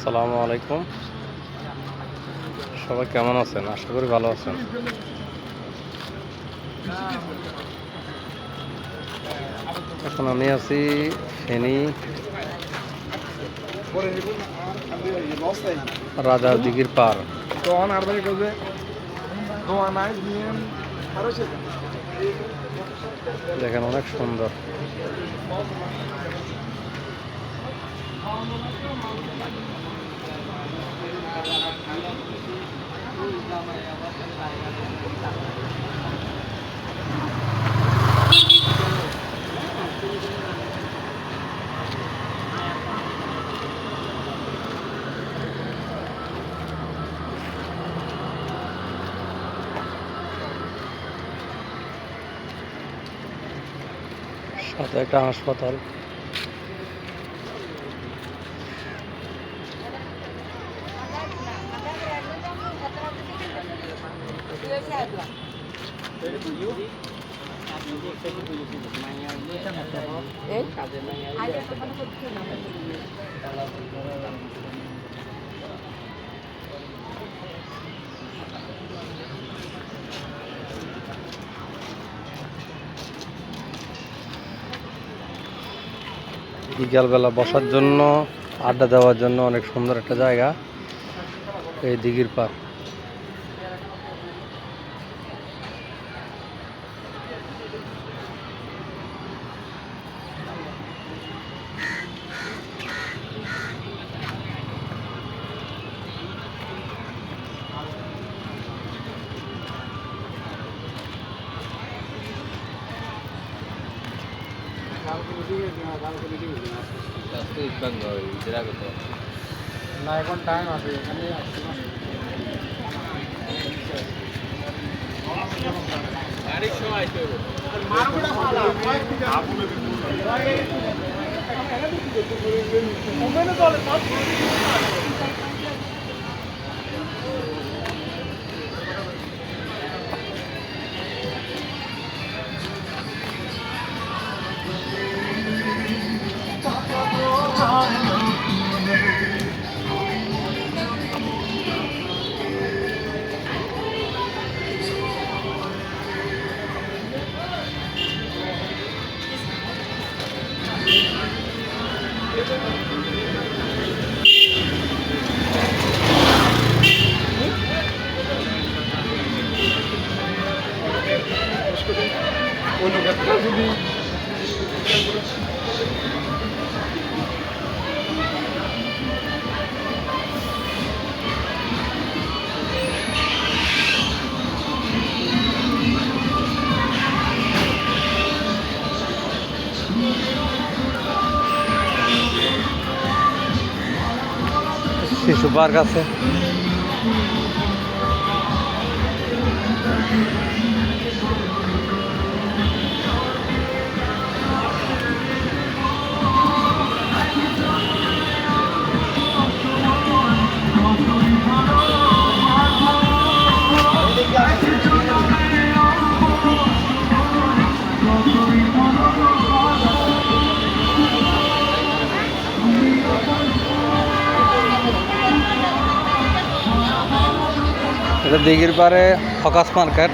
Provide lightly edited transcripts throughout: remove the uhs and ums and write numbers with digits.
আসসালামু আলাইকুম। সবাই কেমন আছেন? আশা করি ভালো আছেন। এখন আমি আছি ফেনী রাজার দিঘির পার। দেখেন অনেক সুন্দর। সাথে একটা হাসপাতাল। বিকালবেলা বসার জন্য, আড্ডা দেওয়ার জন্য অনেক সুন্দর একটা জায়গা এই দিঘির পার। না এখন টাইম আছে এখানে শিশু পার্ক আছে। এটা দিঘির পারে হকাস মার্কেট।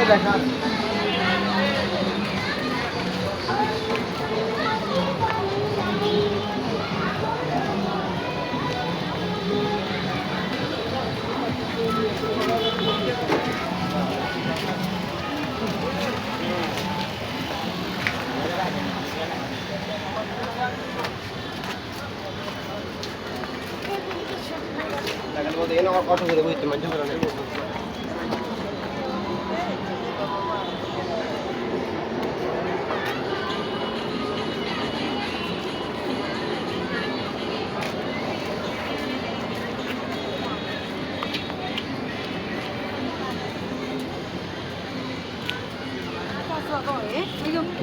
দেখা অটো করে বইতে মাঝে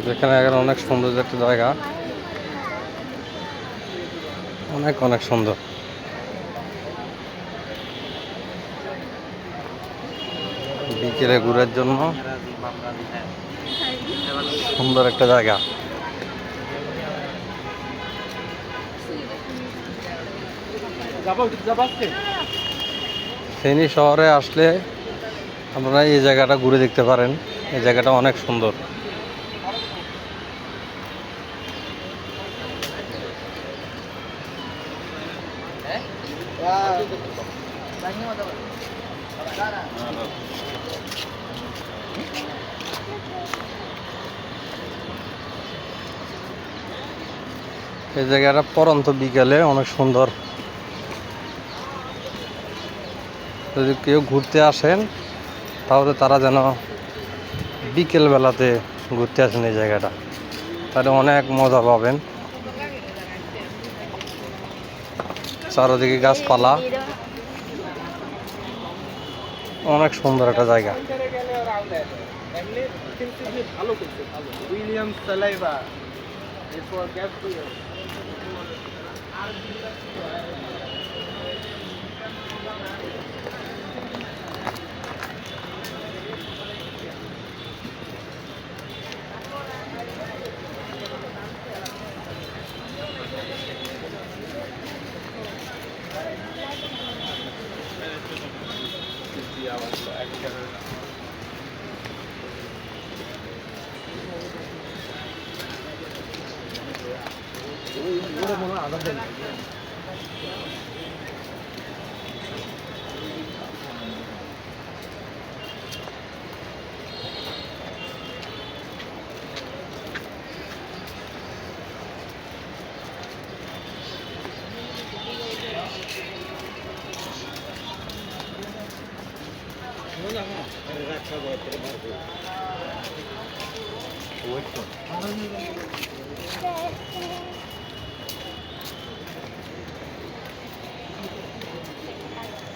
যেখানে এখন অনেক সুন্দর একটা জায়গা, অনেক অনেক সুন্দর। বিকেলে ঘুরার জন্য সুন্দর একটা জায়গা। ফেনী শহরে আসলে আপনারা এই জায়গাটা ঘুরে দেখতে পারেন। এই জায়গাটা অনেক সুন্দর। এই জায়গাটা পরন্ত বিকেলে অনেক সুন্দর। যদি কেউ ঘুরতে আসেন তাহলে তারা যেন বিকেল বেলাতে ঘুরতে আসেন এই জায়গাটা, তাহলে অনেক মজা পাবেন। চারদিকে গাছপালা, অনেক সুন্দর একটা জায়গা। উইলিয়াম সালাইভা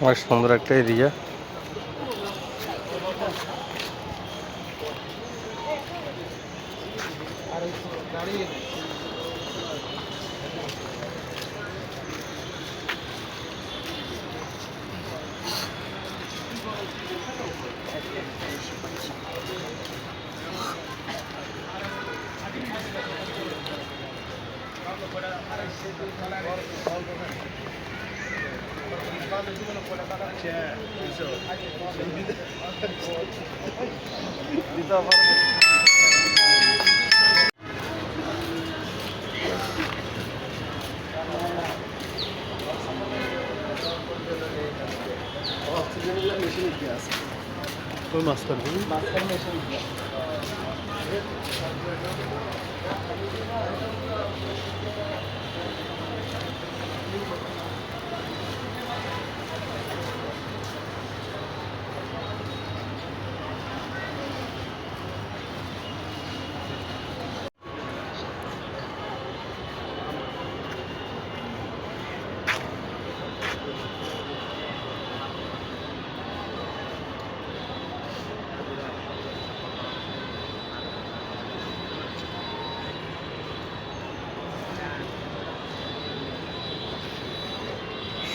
অনেক সুন্দর একটা এরিয়া।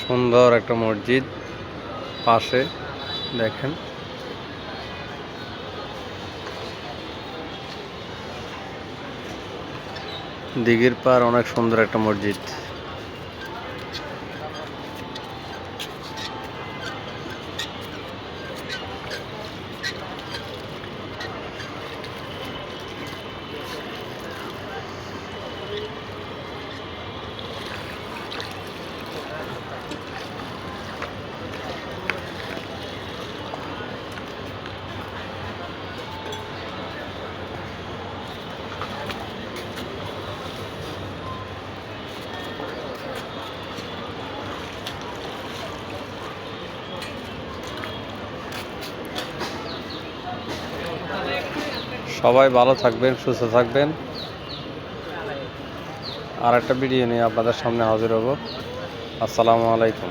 সুন্দর একটা মসজিদ পাশে দেখেন। দিঘির পার অনেক সুন্দর একটা মসজিদ। সবাই ভালো থাকবেন, সুস্থ থাকবেন। আর একটা ভিডিও নিয়ে আপনাদের সামনে হাজির হব। আসসালামু আলাইকুম।